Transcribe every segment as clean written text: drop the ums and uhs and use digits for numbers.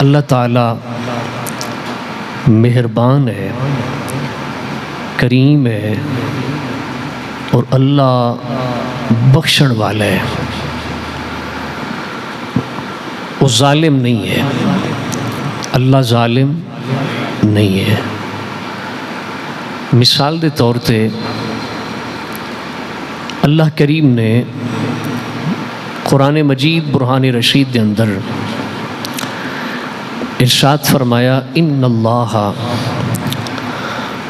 اللہ تعالیٰ مہربان ہے، کریم ہے، اور اللہ بخشن والا ہے، وہ ظالم نہیں ہے، اللہ ظالم نہیں ہے۔ مثال دے طور تے اللہ کریم نے قرآن مجید برہان رشید دے اندر ارشاد فرمایا ان اللہ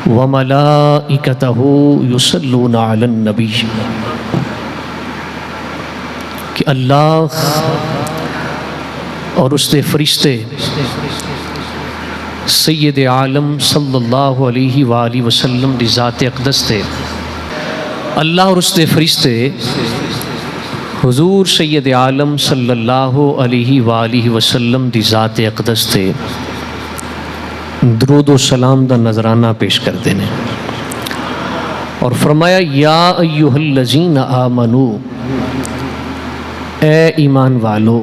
وملائکتہ یصلون علی النبی، کہ اللہ اور اس کے فرشتے سید عالم صلی اللہ علیہ وآلہ وسلم دی ذات اقدس تھے۔ اللہ اور اس کے فرشتے حضور سید عالم صلی اللہ علیہ وآلہ وسلم دی ذات اقدس تھے درود و سلام دا نذرانہ پیش کر دینے، اور فرمایا یا ایہا الذین آمنو، اے ایمان والو،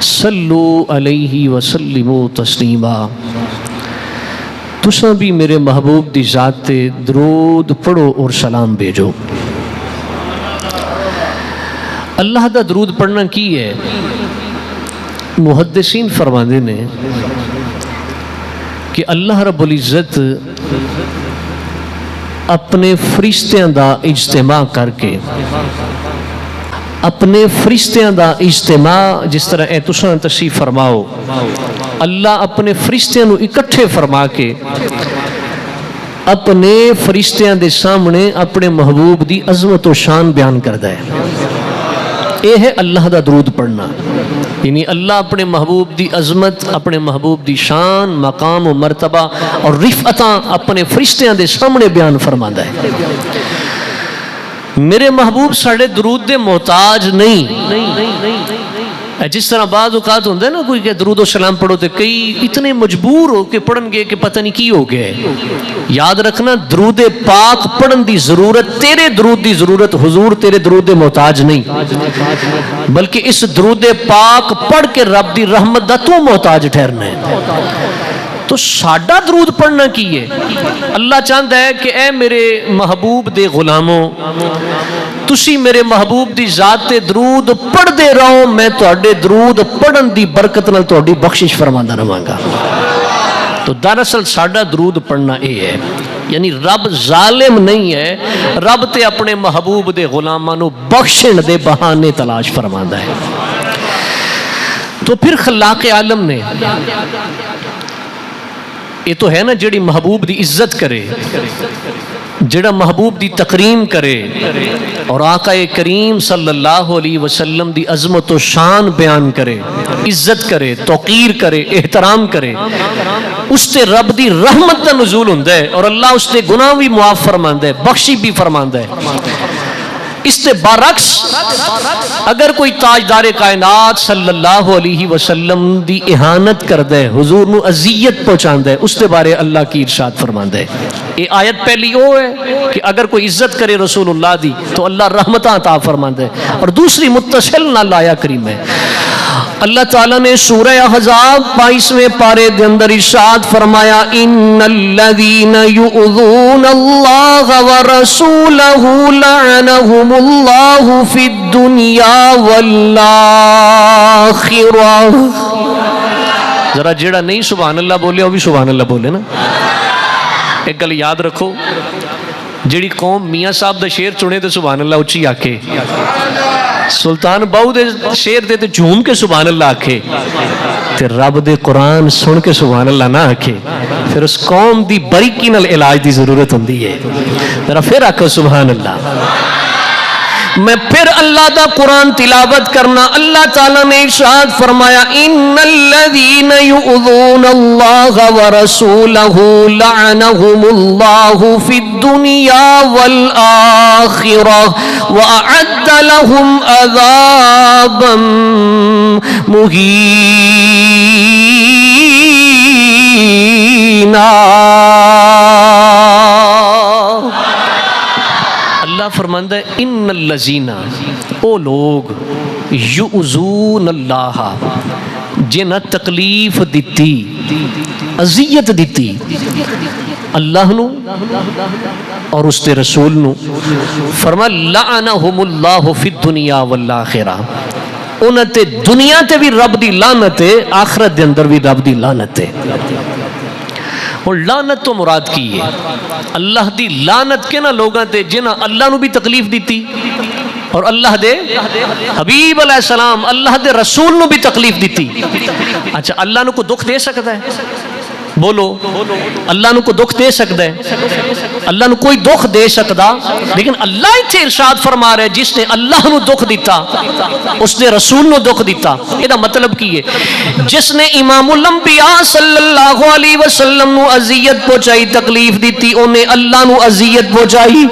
صلو علیہ وسلموا تسلیما، تساں بھی میرے محبوب دی ذات تے درود پڑھو اور سلام بھیجو۔ اللہ دا درود پڑھنا کی ہے؟ محدثین فرماندے نے کہ اللہ رب العزت اپنے فرشتیاں دا اجتماع کر کے، اپنے فرشتیاں دا اجتماع جس طرح اے تساں تشریف فرماؤ، اللہ اپنے فرشتیاں نو اکٹھے فرما کے اپنے فرشتیاں دے سامنے اپنے محبوب دی عظمت و شان بیان کردا ہے۔ یہ ہے اللہ دا درود پڑھنا، یعنی اللہ اپنے محبوب دی عظمت، اپنے محبوب دی شان، مقام و مرتبہ اور رفعتاں اپنے فرشتیاں دے سامنے بیان فرماندا ہے۔ میرے محبوب ساڑھے درود دے محتاج نہیں۔ جس طرح بعض اوقات ہوندے نا کوئی کہ درود و سلام پڑھو تے کئی اتنے مجبور ہو کے پڑھن گے کہ پتہ نہیں کی ہو گئے۔ یاد رکھنا درود پاک پڑھن دی ضرورت، تیرے درود دی ضرورت، حضور تیرے درود دے محتاج نہیں، بلکہ اس درود پاک پڑھ کے رب دی رحمت دا تو محتاج ٹھہرنا ہے۔ تو ساڈا درود پڑھنا کی ہے؟ اللہ چاہتا ہے کہ اے میرے محبوب دے غلاموں، تسی میرے محبوب دی ذات تے درود پڑھ دے رہو، میں تواڈے درود پڑھن دی برکت نال تواڈی بخشش فرماندا رہاں گا۔ تو دراصل ساڈا درود پڑھنا یہ ہے، یعنی رب ظالم نہیں ہے، رب تے اپنے محبوب دے غلاماں نو بخشن دے بہانے تلاش فرماندا ہے۔ تو پھر خلاق عالم نے یہ تو ہے نا جڑی محبوب دی عزت کرے، جڑا محبوب دی تکریم کرے اور آقا کریم صلی اللہ علیہ وسلم دی عظمت و شان بیان کرے، عزت کرے، توقیر کرے، احترام کرے، اس تے رب دی رحمت دا نزول ہوندہ ہے اور اللہ اس تے گناہ بھی معاف فرماندہ ہے، بخشی بھی فرماندہ ہے۔ اس تے برعکس اگر کوئی تاجدار کائنات صلی اللہ علیہ وسلم دی اہانت کردہ ہے، حضور نو اذیت پہنچاندہ ہے، اس تے بارے اللہ کی ارشاد فرماندہ ہے۔ یہ آیت پہلی وہ ہے کہ اگر کوئی عزت کرے رسول اللہ دی تو اللہ رحمتاں عطا فرماندہ ہے، اور دوسری متصل نال آیا کریم ہے۔ اللہ تعالیٰ نے سورہ احزاب 22ویں پارے دے اندر ارشاد فرمایا ان الذین یؤذون اللہ ورسولہ لعنہم اللہ فی الدنیا والآخرہ۔ ذرا جڑا نہیں سبحان اللہ بولے وہ بھی سبحان اللہ بولے نا۔ ایک گل یاد رکھو، جڑی قوم میاں صاحب دا شیر چنے تو سبحان اللہ اچھی آکے، سلطان باؤ دے شیر دے تے جھوم کے سبحان اللہ آکھے، تے رب دے قرآن سن کے سبحان اللہ نہ آکھے، پھر اس قوم دی باریکی نال علاج دی ضرورت ہوندی ہے۔ ذرا پھر آکھو سبحان اللہ۔ میں پھر اللہ دا قرآن تلاوت کرنا، اللہ تعالیٰ نے ارشاد فرمایا ان الذین یؤذون اللہ ورسولہ لعنہم اللہ فی الدنیا والآخرہ وأعد لهم عذابا مہینا۔ اللہ فرماندہ ہے ان الذین، او لوگ، یؤذون اللہ، جنہ تکلیف دیتی اذیت دیتی اللہ نو اور اس دے رسول نو، فرمایا لعنہم اللہ فی الدنیا والآخرہ، انہاں تے دنیا تے بھی رب دی لعنت ہے، آخرت دے اندر بھی رب دی لعنت ہے۔ اور لعنت تو مراد کی ہے اللہ دی لعنت کے نا لوگاں تے جنہاں اللہ نو بھی تکلیف دیتی اور اللہ دے حبیب علیہ السلام اللہ دے رسول نو بھی تکلیف دیتی۔ اچھا اللہ نو کو دکھ دے سکتا ہے؟ بولو اللہ نو کو دکھ دے سکتا ہے؟ اللہ نو کوئی دکھ دے سکتا، لیکن اللہ اتھے ارشاد فرما رہے جس نے اللہ نو دکھ دیتا اس نے رسول نو دکھ دیتا۔ یہ دا مطلب کی ہے جس نے امام الانبیاء صلی اللہ علیہ وسلم نو اذیت پہنچائی تکلیف دیتی انہیں اللہ نو اذیت پہنچائی۔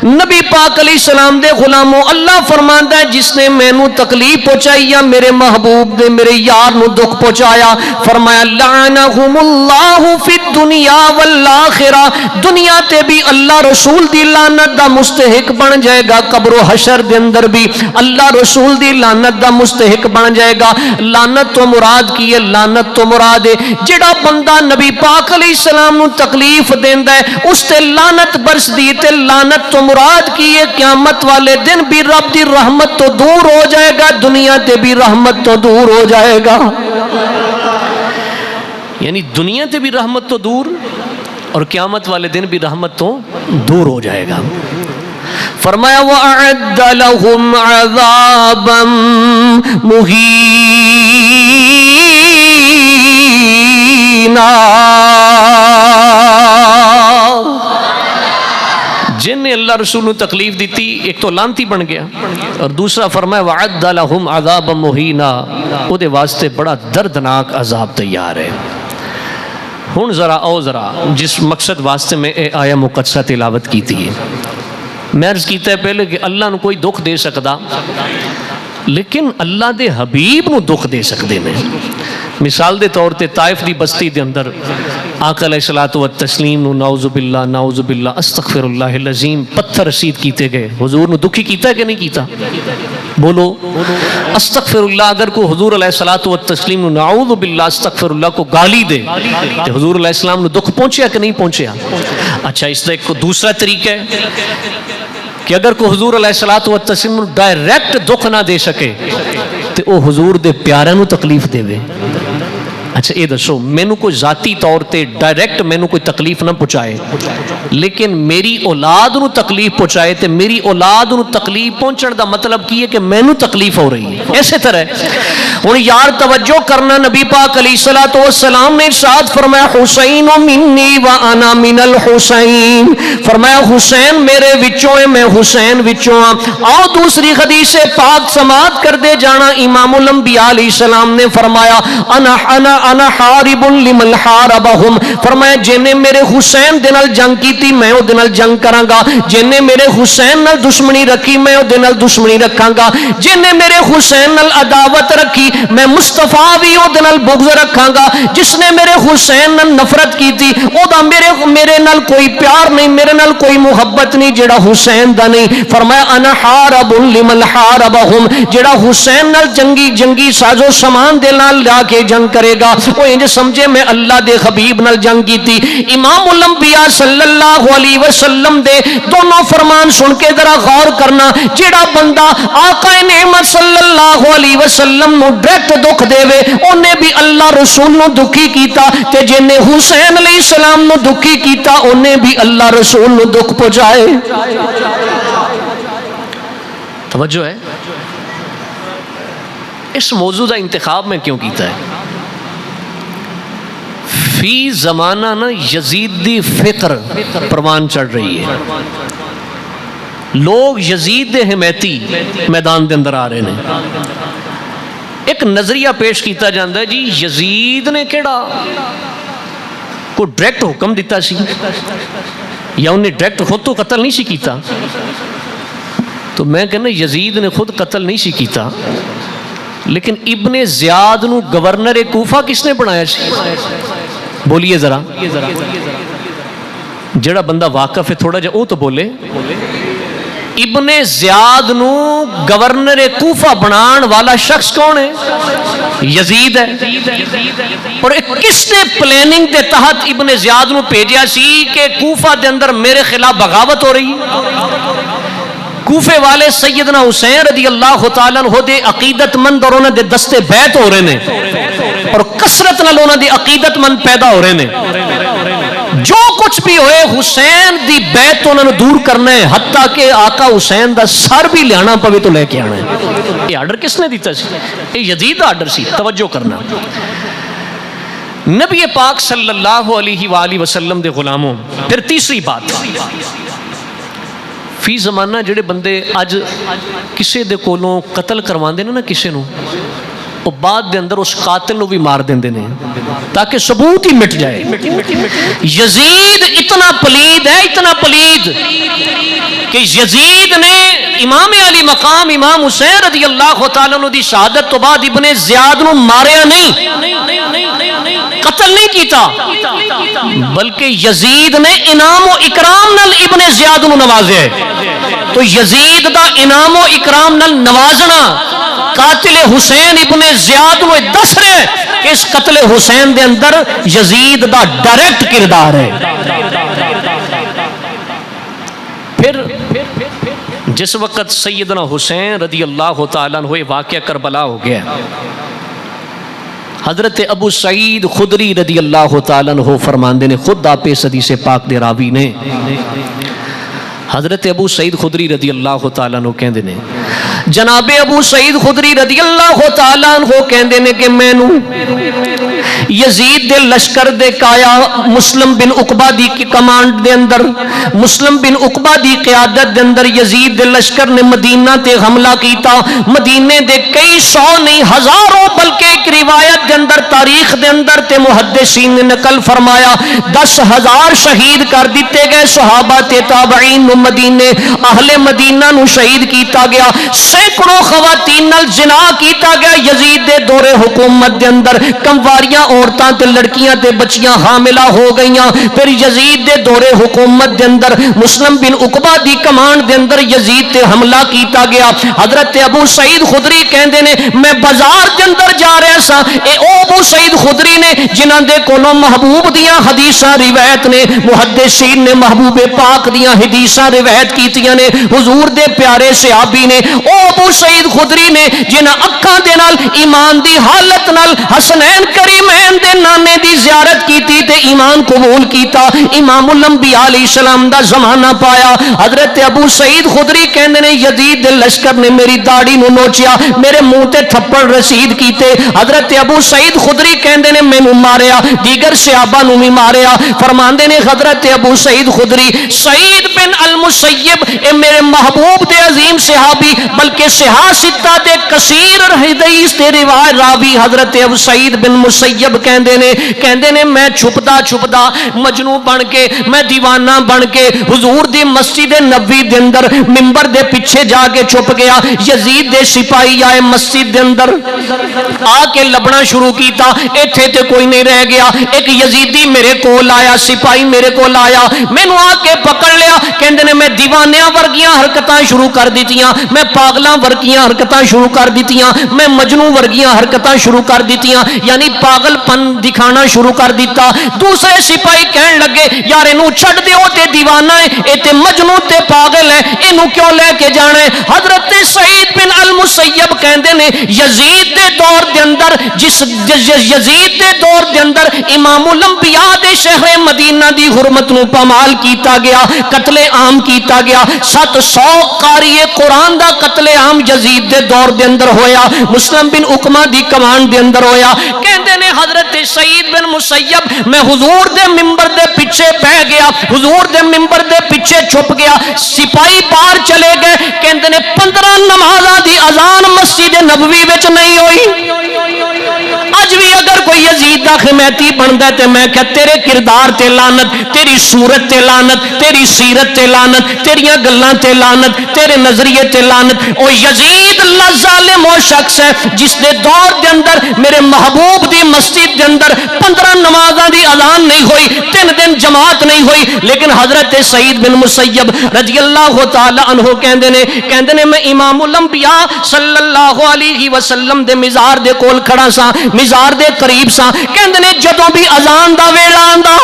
نبی پاک علیہ السلام دے غلاموں اللہ فرماندا ہے جس نے میں نو تکلیف پہنچائی یا میرے محبوب دے میرے یار نو دکھ پہنچایا، فرمایا لعنہم اللہ فی الدنیا والآخرہ، دنیا تے بھی اللہ رسول دی لعنت دا مستحق بن جائے گا، قبر و حشر دے اندر بھی اللہ رسول دی لعنت دا مستحق بن جائے گا۔ لعنت تو مراد کی ہے؟ لعنت تو مراد ہے جڑا بندہ نبی پاک علیہ السلام نو تکلیف دیندا ہے اس تے لعنت برس دی، تے لعنت تو مراد کی ہے قیامت والے دن بھی رب دی رحمت تو دور ہو جائے گا، دنیا تے بھی رحمت تو دور ہو جائے گا۔ یعنی دنیا تے بھی رحمت تو دور اور قیامت والے دن بھی رحمت تو دور ہو جائے گا۔ فرمایا وَأَعَدَّ لَهُمْ عَذَابًا مُهِينًا، جن نے اللہ رسول نے تکلیف دیتی ایک تو لانتی بن گیا اور دوسرا فرمایا وَعَدَّ لَهُمْ عَذَابًا مُهِينًا، وہ دے واسطے بڑا دردناک عذاب تیار ہے۔ ہن ذرا او ذرا جس مقصد واسطے میں اے آیا مقدسہ تلاوت کی تھی، میں عرض کیتا ہے پہلے کہ اللہ نو کوئی دکھ دے سکتا لیکن اللہ دے حبیب نو دکھ دے سکتے ہیں۔ مثال دے طور تے طائف دی بستی دے اندر آقا علیہ الصلوۃ والتسلیم نو نعوذ باللہ استغفر اللہ العظیم پتھر رسید کیتے گئے، حضور نو دکھی کیتا ہے کہ نہیں کیتا؟ بولو استغفر اللہ، اگر کو حضور علیہ الصلوۃ والتسلیم نو نعوذ باللہ استغفر اللہ کو گالی دے تو حضور علیہ السلام نو دکھ پہنچیا کہ نہیں پہنچیا؟ اچھا اس کا ایک دوسرا طریقہ ہے کہ اگر کو حضور علیہ الصلوۃ والتسلیم نو ڈائریکٹ دکھ نہ دے سکے تو وہ حضور دے پیارے نو تکلیف دے وے۔ اچھا یہ دسو مینو کوئی ذاتی طور تے ڈائریکٹ مینو کوئی تکلیف نہ پہنچائے لیکن میری اولاد نو تکلیف پہنچائے تے میری اولاد نو تکلیف پہنچن دا مطلب کی ہے کہ مینو تکلیف ہو رہی ہے۔ ایسے طرح ہن یار توجہ کرنا، نبی پاک علیہ الصلوۃ والسلام نے ارشاد فرمایا حسین منی وانا من الحسین، فرمایا حسین میرے وچوں ہے میں حسین وچوں ہاں۔ آؤ دوسری حدیث پاک سماعت کر دے جانا، امام الانبیاء علیہ السلام نے فرمایا انا حارب لمن حاربہم، فرمایا جن نے میرے حسین دے نال جنگ کیتی میں او دے نال جنگ کراں گا، جن نے میرے حسین نال دشمنی رکھی میں او دے نال دشمنی رکھاں گا، جن نے میرے حسین نال عداوت رکھی میں مصطفیٰ بھی او دے نال بغض رکھاں گا، جس نے میرے حسین نال نفرت کیتی او دا میرے نال کوئی پیار نہیں، میرے نال کوئی محبت نہیں جڑا حسین دا نہیں۔ فرمایا انا حارب لمن حاربہم، جڑا حسین نال جنگی سازو سامان دے نال لا کے جنگ کرے گا وہ انج سمجھے میں اللہ دے حبیب نال جنگ کیتی۔ امام الانبیاء صلی اللہ علیہ وسلم دے دونوں فرمان سن کے ذرا غور کرنا، جڑا بندہ آقا نعمت صلی اللہ علیہ وسلم نو ڈائریکٹ دکھ دے وے اونے بھی اللہ رسول نو دکھی کیتا، تے جن نے حسین علیہ السلام نو دکھی کیتا اونے بھی اللہ رسول نو دکھ پہنچائے۔ توجہ ہے؟ اس موضوع کا انتخاب میں کیوں کیتا ہے؟ فی زمانہ نا یزید دی فکر پروان چڑھ رہی ہے، لوگ یزید دے حمیتی میدان دے اندر آ رہے ہیں۔ ایک نظریہ پیش کیتا جاندہ ہے جی یزید نے کیڑا کو ڈائریکٹ حکم دیتا سی یا انہیں ڈائریکٹ خود تو قتل نہیں سی کیتا، تو میں کہنا یزید نے خود قتل نہیں سی کیتا، لیکن ابن زیاد نو گورنر کوفہ کس نے بنایا سی؟ بولیے ذرا، جڑا بندہ واقف ہے تھوڑا جا او تو بولے۔ ابن زیاد نو گورنر کوفہ بنان والا شخص کون ہے؟ یزید ہے. اور کس نے پلاننگ دے تحت ابن زیاد نو بھیجیا سی کہ کوفہ دے اندر میرے خلاف بغاوت ہو رہی؟ کوفے والے سیدنا حسین رضی اللہ تعالیٰ عنہ دے عقیدت مند اور انہاں دے دستے بیعت ہو رہے ہیں اور کثرت نال انہاں دی عقیدت مند پیدا ہو رہے ہیں. جو کچھ بھی ہوئے حسین دی بیعت انہاں نو دور کرنا ہے، حتیٰ کہ آقا حسین دا سر بھی لیانا پوے تو لے کے آنا ہے. یہ آرڈر کس نے دیتا سی؟ یہ یزید دا آرڈر سی. توجہ کرنا. نبی پاک صلی اللہ علیہ وآلہ وسلم دے غلاموں. پھر تیسری بات، فی زمانہ جڑے بندے اج کسے دے کولوں قتل کرواندے نا کسے نو، وہ بعد دے اندر اس قاتل نو بھی مار دیندے نے تاکہ ثبوت ہی مٹ جائے. یزید اتنا پلید ہے، اتنا پلید کہ یزید نے امام علی مقام امام حسین رضی اللہ تعالیٰ عنہ دی شہادت تو بعد ابن زیاد نو ماریا نہیں، قتل نہیں کیتا، بلکہ یزید نے انعام و اکرام نال ابن زیاد نو نوازے. تو یزید دا انعام و اکرام نال نوازنا قاتل حسین ابن زیاد نو دس رہے کہ اس قتل حسین دے اندر یزید دا ڈائریکٹ کردار ہے. پھر جس وقت سیدنا حسین رضی اللہ تعالیٰ عنہ واقعہ کربلا ہو گیا، حضرت ابو سعید خدری رضی اللہ تعالیٰ عنہ فرماندے نے، خود آپ اس حدیث پاک دے راوی نے، حضرت ابو سعید خدری رضی اللہ تعالیٰ عنہ کہندے نے، جناب ابو سعید خدری رضی اللہ تعالیٰ عنہ کہندے نے کہ میں نو یزید دے لشکر دے کایا مسلم بن عقبہ دی کی کمانڈ دے اندر، مسلم بن عقبہ دی قیادت دے اندر یزید دے لشکر نے مدینہ تے حملہ کیتا. مدینے دے کئی سو نہیں ہزاروں، بلکہ ایک روایت دے اندر تاریخ دے اندر تے محدثین نے نقل فرمایا 10,000 شہید کر دیتے گئے صحابہ تے تابعین نو. مدینے اہل مدینہ نو شہید کیتا گیا، سینکڑوں خواتین نال زنا کیتا گیا. یزید دے دور حکومت دے اندر کمواریاں عورتاں تے لڑکیاں تے بچیاں حاملہ ہو گئیاں. پھر یزید دے دور حکومت دے اندر مسلم بن عقبہ دی کمانڈ دے اندر یزید تے حملہ کیتا گیا. حضرت ابو سعید خدری کہندے نے میں بازار دے اندر جا رہا سا، اے او ابو سعید خدری نے جنہاں دے کولوں محبوب دیاں حدیثاں روایت نے، محدثین نے محبوب پاک دیاں حدیثاں روایت کیتیاں نے، حضور دے پیارے صحابی نے، او ابو سعید خدری نے جنہاں اکھاں دے نال ایمان دی حالت نال حسنین کریمین دے نانے دی زیارت کیتی تے ایمان قبول کیتا، امام الانبیاء علیہ السلام دا زمانہ پایا. حضرت ابو سعید خدری کہندے نے یزید دے لشکر نے میری داڑھی نو نوچیا، میرے منہ تے تھپڑ رسید کیتے. حضرت ابو سعید خدری کہندے نے مینوں ماریا، دیگر صحابہ نو بھی ماریا. فرماندے نے حضرت ابو سعید خدری سعید بن المسیب اے میرے محبوب دے عظیم صحابی، بلکہ صحاستہ دے کثیر حدیث دے روایت راوی حضرت ابو سعید بن مسیب کہندے نے میں چھپدا مجنوں بن کے، میں دیوانہ بن کے حضور دی مسجد نبوی دے اندر منبر دے پیچھے جا کے چھپ گیا. یزید دے سپاہی آئے مسجد دے اندر آ کے لبنا شروع کیتا، ایتھے تے کوئی نہیں رہ گیا. ایک یزیدی میرے کول آیا، سپاہی میرے کول آیا، مینوں آ کے پکڑ لیا. کہندے نے میں دیوانیاں ورگیاں حرکتاں شروع کر دیتیاں، میں پاگلاں ورگیاں حرکتاں شروع کر دیتیاں، میں مجنوں ورگیاں حرکتاں شروع کر دیتیاں، یعنی پاگل پن دکھانا شروع کر دیتا. دوسرے سپاہی کہن لگے یار اینو چھڈ دیو، تے دیوانہ ہے، اے تے مجنوں تے پاگل ہے، اینو کیوں لے کے جانا ہے؟ حضرت سعید بن المسیب کہندے نے یزید دے دور دے اندر یزید دے دور دے اندر امام الانبیاء دے شہر مدینہ دی حرمت نو پامال کیتا گیا، قتل عام کیتا گیا. 700 قاری قرآن دا قتل عام یزید دے دور دے اندر ہویا، مسلم بن عقبہ دی کمانڈ دے اندر ہویا. کہندے نے حضرت سعید بن مسیب میں حضور دے منبر دے پیچھے بہ گیا، حضور دے منبر دے پیچھے چھپ گیا. سپاہی باہر چلے گئے. کہندے نے 15 نمازاں دی اذان مسجد نبوی وچ نہیں ہوئی. اج بھی اگر کوئی یزید دا حمایتی بندا تے میں کہ تیرے کردار تے لعنت، تیری صورت تے لعنت، تیری سیرت تے لعنت، تیریاں گلاں تے لعنت، تیرے نظریے تے لعنت۔ او یزید اللہ ظالم و شخص ہے جس دے دور دے اندر میرے محبوب دی مسجد دے اندر 15 نمازاں دی اذان نہیں ہوئی، 3 دن جماعت نہیں ہوئی، لیکن حضرت سعید بن مسیب رضی اللہ تعالی عنہ کہندے نے میں امام الانبیاء صلی اللہ علیہ وسلم دے مزار دے کول کھڑا سا، مزار دے قریب سا، کہندے نے جدوں بھی اذان دا ویلا آندا،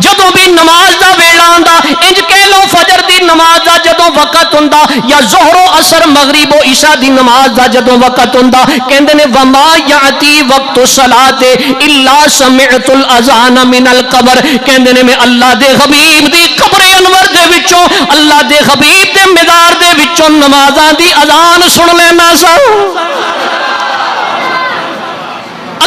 جدوں بھی نماز دا ویلا آندا، انج کہہ لو فجر دی نماز دا جدوں وقت ہوندا یا ظہر و عصر مغرب و عشاء دی نماز دا جدوں وقت ہوندا، کہندے نے وما یاتی وقت الصلاۃ الا سمعت الاذان من القبر، کہندے نے میں اللہ دے حبیب دی قبر انور دے وچوں، اللہ دے حبیب دے مزار دے وچوں نمازاں دی اذان سن لینا سا۔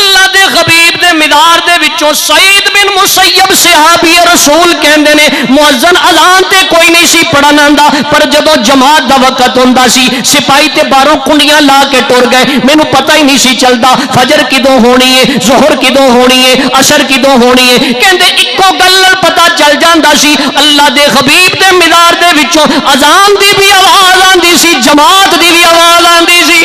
اللہ دے حبیب دے مدار دے وچوں سعید بن مسیب صحابی رسول کہندے نے مؤذن اذان تے کوئی نہیں سی پڑھن آندا، پر جدوں جماعت دا وقت ہوندا سی سپاہی تے باہروں کنڈیاں لا کے ٹر گئے، مینوں پتہ ہی نہیں سی چلدا فجر کدوں ہونی ہے، ظہر کدوں ہونی ہے، عصر کدوں ہونی ہے، کہندے اکو گل پتہ چل جاندا سی اللہ دے حبیب دے مدار دے وچوں اذان دی بھی آواز آندی سی، جماعت دی بھی آواز آندی سی۔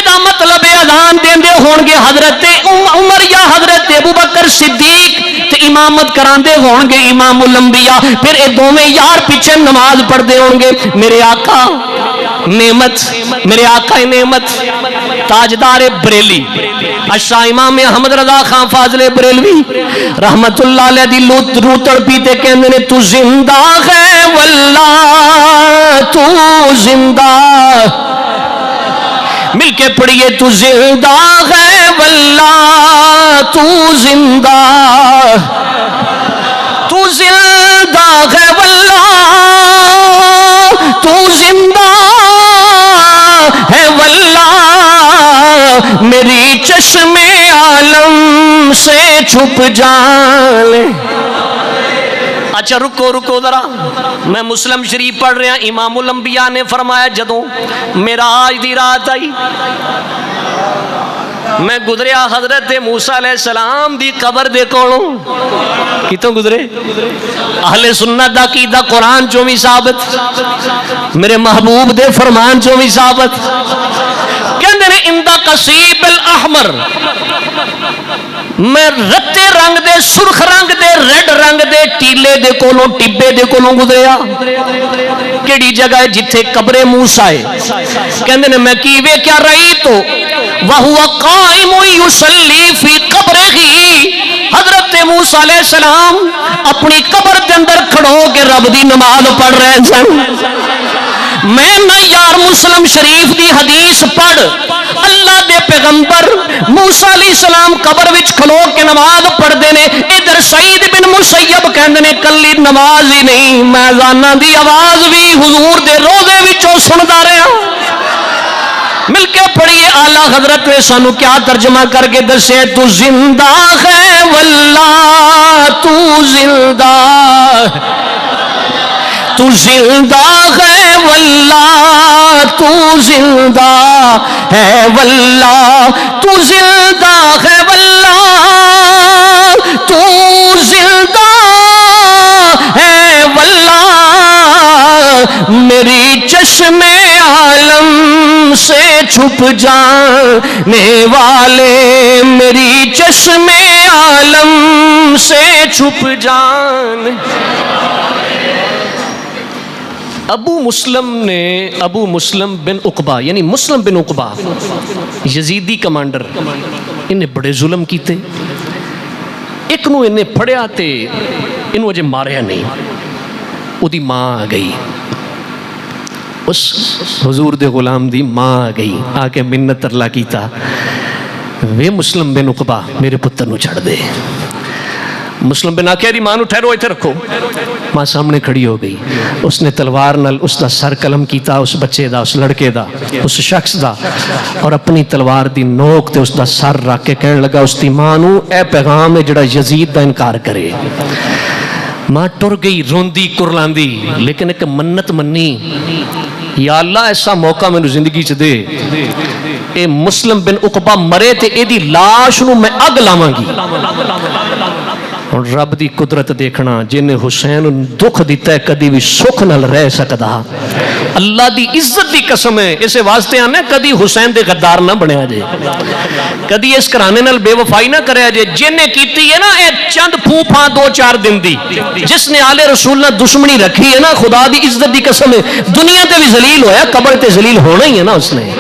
دا مطلب اذان دیندے ہون گے حضرت عمر یا حضرت ابوبکر صدیق تے امامت کراندے ہون گے امام الانبیاء، پھر اے دوویں یار پیچھے نماز پڑھدے ہون گے۔ میرے آقا نعمت، میرے آقا نعمت تاجدار بریلی اشاہ امام احمد رضا خان فاضل بریلوی رحمت اللہ علیہ دی روح تڑپی تے کہندے نے تو زندہ ہے واللہ تو زندہ، مل کے پڑھیے تو زندہ ہے واللہ تو زندہ، تو زندہ ہے واللہ تو زندہ ہے واللہ، میری چشم عالم سے چھپ جانے۔ اچھا رکو ذرا، میں مسلم شریف پڑھ رہا، امام الانبیاء نے فرمایا جدوں معراج دی رات آئی میں گزریا حضرت موسیٰ علیہ السلام دی قبر دے کولوں، کتوں گزرے؟ اہل سنت دا عقیدہ قرآن چوں بھی ثابت، میرے محبوب دے فرمان چوں بھی ثابت، کہندے نے اندہ قصیب الاحمر، میں رتے رنگ دے سرخ رنگ دے ریڈ رنگ دے ٹیلے دے کولوں ٹبے دے کولوں گزریا، کیڑی جگہ ہے جتھے قبر موسیٰ ہے، کہندے نے میں کی ویکھیا رہی تو وَهُوَ قَائِمٌ يُصَلِّي فِي قَبْرِهِ، حضرت موسیٰ علیہ السلام اپنی قبر کے اندر کھڑو کے رب دی نماز پڑھ رہے سن۔ میں نہ یار مسلم شریف دی حدیث پڑھ، اللہ دے پیغمبر موسیٰ علیہ السلام قبر وچ کھلو کے نماز پڑھ دے نے، ادھر سعید بن مسیب کہندے نے کلی نماز ہی نہیں میں اذاناں دی آواز بھی حضور دے روزے وچوں سندا رہا۔ مل کے پڑھیے اعلیٰ حضرت نے سانو کیا ترجمہ کر کے دسے، تو زندہ ہے واللہ تو زندہ، تو زندہ ہے واللہ تو زندہ ہے واللہ، تو زندہ ہے واللہ تو زندہ ہے واللہ، میری چشم عالم سے چھپ جانے والے، میری چشم عالم سے چھپ جانے۔ ابو مسلم بن عقبہ یعنی مسلم بن عقبہ یزیدی کمانڈر، انہیں بڑے ظلم کیتے، ایک نو انہیں پھڑیا تے انہوں اجے ماریا نہیں، او دی ماں آ گئی، اس حضور دے غلام دی ماں آ گئی، آ کے منت ترلا کیتا، وے مسلم بن عقبہ میرے پتر نو چھڑ دے۔ مسلم بن آکھیا دی ماں نو ٹھہرو ایتھے رکھو، ماں سامنے کھڑی ہو گئی، اس نے تلوار نال اس دا سر قلم کیتا، اس بچے دا، اس لڑکے دا، اس شخص دا، اور اپنی تلوار دی نوک تے اس دا سر رکھ کے کہنے لگا اس دی ماں نو اے پیغام ہے جڑا یزید دا انکار کرے۔ ماں ٹر گئی روندی کرلاندی، لیکن ایک منت منی، یا اللہ ایسا موقع میں زندگی چ دے اے مسلم بن عقبہ مرے تے ایدی لاش نو میں اگ لاواںگی. اور رب دی قدرت دیکھنا جن حسین دکھ دیتا ہے کدی بھی سکھ نال رہ سکدا. اللہ دی عزت دی قسم ہے اسے واسطے آنے کدی حسین دے غدار نہ بنیا جے, کدی اس کرانے نال بے وفائی نہ کریا جے. جن نے کیتی ہے نا اے چند پھوپھاں 2-4 دن دی, جس نے آل رسول نال دشمنی رکھی ہے نا خدا دی عزت دی قسم ہے دنیا تے بھی ذلیل ہویا قبر تے ذلیل ہونا ہی ہے نا اس نے.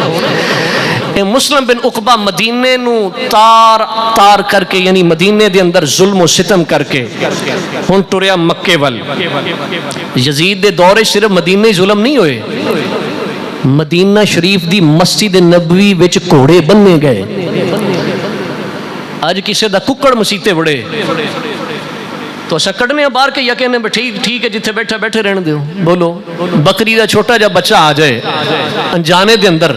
مسلم بن عقبہ مدینے نو تار کر کے یعنی مدینے دے اندر ظلم و ستم کر کے ہن ٹریا مکے ول. یزید دے دور صرف مدینے ظلم نہیں ہوئے, مدینہ شریف دی مسجد نبوی وچ گھوڑے بننے گئے. اج کسے دا ککڑ مسیتے بڑے تو اسا کڈنے باہر کے یا کہنے ٹھیک ہے جتھے بیٹھے بیٹھے رہن دیو. بولو بکری دا چھوٹا جا بچہ آ جائے انجانے دے اندر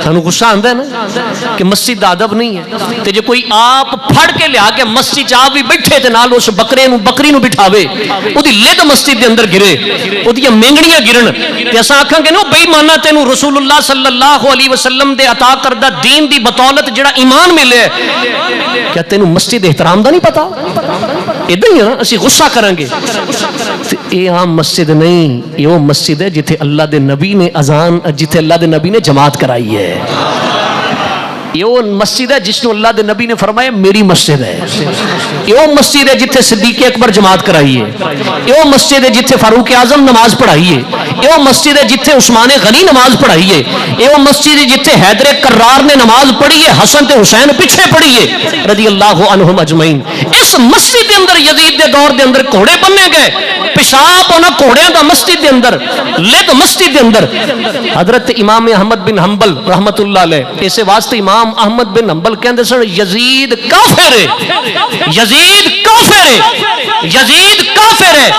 سانو غصہ آندا ہے نا کہ مسجد دا ادب نہیں ہے. تے جے کوئی آپ پھڑ کے لیا کے مسجد چ آپ بھی بیٹھے تے نال اس بکری نو بٹھاوے اودی لد مسجد دے اندر گرے اودیاں مینگڑیاں گرن تے اسا آکھاں گے نا بے ایماناں تینو رسول اللہ صلی اللہ علیہ وسلم دے عطا کردہ دین دی بطولت جڑا ایمان ملے کیا تینو مسجد احترام دا نہیں پتا؟ ادھر ہی ہے نا اسی غصہ کریں گے. یہ عام مسجد نہیں, یہ وہ مسجد ہے جتھے اللہ دے نبی نے اذان جتھے اللہ دے نبی نے جماعت کرائی ہے. یہ وہ مسجد ہے جس کو اللہ دے نبی نے فرمایا میری مسجد ہے. یہ وہ مسجد ہے جتھے صدیق اکبر جماعت کرائی ہے. یہ وہ مسجد ہے جتھے فاروق اعظم نماز پڑھائی ہے. یہ وہ مسجد ہے جتھے عثمان غنی نماز پڑھائی ہے. یہ وہ مسجد ہے جتھے حیدر کرار نے نماز پڑھی ہے, حسن تے حسین پیچھے پڑھی ہے رضی اللہ عنہم اجمعین. اس مسجد دے اندر یزید دے دور دے اندر گھوڑے بننے گئے, پیشاب ہونا گھوڑیاں دا مسجد دے اندر, لد مسجد دے اندر. حضرت امام احمد بن حنبل رحمت اللہ علیہ اسے واسطے امام احمد بن حنبل کہندے سن یزید کافر ہے, یزید کافر ہے, یزید کافر ہے.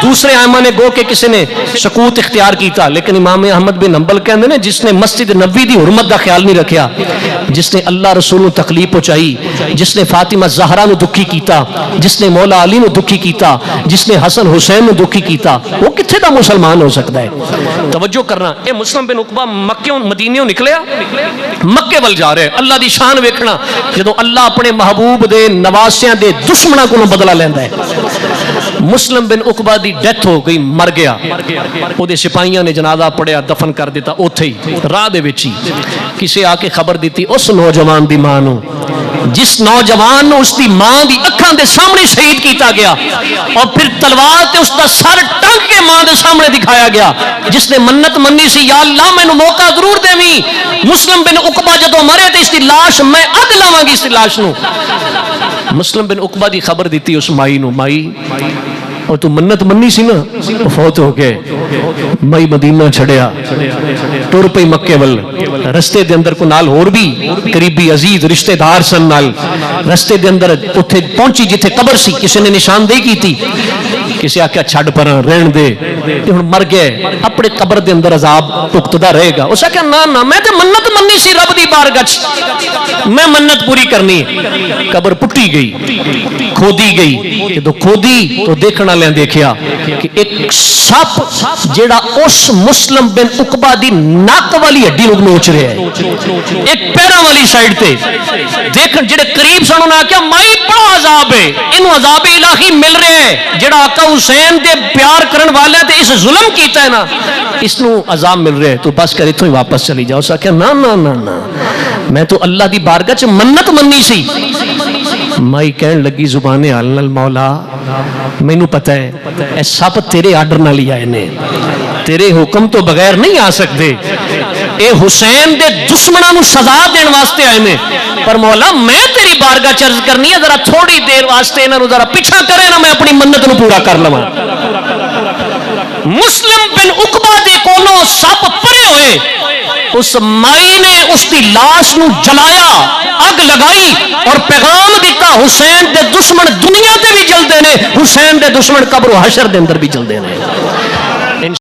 دوسرے ائمہ نے گو کہ کسی نے سکوت اختیار کیتا, لیکن امام احمد بن حنبل کہندے نے جس نے مسجد نبوی دی حرمت دا خیال نہیں رکھیا, جس نے اللہ رسول نو تکلیف پہنچائی, جس نے فاطمہ زہرا نو دکھی کیتا, جس نے مولا علی نو دکھی کیتا, جس نے حسن حسین نو دکھی کیتا, وہ کتھے دا مسلمان ہو سکتا ہے؟ توجہ کرنا, اے مسلم بن عقبہ مکیوں مدینیوں نکلیا مکے ول جا رہے. اللہ دی شان ویکھنا جدوں اللہ اپنے محبوب دے نواسیاں دے دشمناں کو بدلہ لیندا ہے. مسلم بن عقبہ دی ڈیتھ ہو گئی, مر گیا. او دے سپاہیاں نے جنازہ پڑھیا, دفن کر دیتا اوتھے ہی راہ دے وچ ہی. کسے آ کے خبر دیتی اس نوجوان دی ماں نو, جس نوجوان نو اس دی ماں دی اکھاں دے سامنے شہید کیتا گیا اور پھر تلوار تے اس دا سر ٹنگ کے ماں دے سامنے دکھایا گیا, جس نے منت منی سی یا اللہ مینوں موقع ضرور دیویں. مسلم بن عقبہ جدوں مرے تے اس دی لاش میں اگ لاواں گی, اس دی لاش نو. مسلم بن عقبہ دی خبر دیتی اس مائی نو, مائی اور تو منت منی سی نا فوت ہو گئے. مائی مدینہ چھڑیا ٹر پئی مکے ول. رستے دے اندر کو نال اور بھی قریبی عزیز رشتہ دار سن نال رستے دے اندر اوتھے پہنچی جتھے قبر سی, کسی نے نشاندہی کی تھی, کسی آکھیا چھڈ پراں رہن دے تے ہن مر گئے اپنے قبر دے اندر عذاب ٹکتدا رہے گا. اس آکھیا نا میں تے منت منی سی رب دی بارگاہ میں منت پوری کرنی. قبر پٹی گئی, کھودی گئی. جدوں کھودی تو دیکھنا لیں دیکھیا کہ ایک سپ جیڑا اس مسلم بن عقبہ دی ناک والی ہڈی نو نوچ رہا ہے, ایک پیراں والی سائیڈ تے. دیکھن جڑے قریب سن انہاں کہا مائی بڑا عذاب ہے, اینو عذاب الہی مل رہا ہے. جڑا آقا حسین دے پیار کرن والے تے اس ظلم کیتا ہے نا, اس نو عذاب مل رہا ہے, تو بس کر ایتھوں ہی واپس چلی جاؤ. اس کہا نا نا نا نا میں تو اللہ دی بارگاہ چ منت منی سی. مائی کہن لگی زبان حال نال مولا مینوں پتہ ہے اے سب تیرے آرڈر نال ہی آئے نے, تیرے حکم تو بغیر نہیں آ سکتے. اے حسین دے دشمناں نو سزا دین واسطے آئے نے, پر مولا میں تیری بارگاہ چ عرض کرنی ہے ذرا تھوڑی دیر واسطے انہاں نو ذرا پیچھا کرے نا, میں اپنی منت نو پورا کر لواں. مسلم بن عقبہ دے کولوں سپ پرے ہوئے, اس مائی نے اس دی لاش نو جلایا, اگ لگائی اور پیغام دیتا حسین دے دشمن دنیا تے بھی جلدے نے, حسین دے دشمن قبر و حشر دے اندر بھی جلدے نے.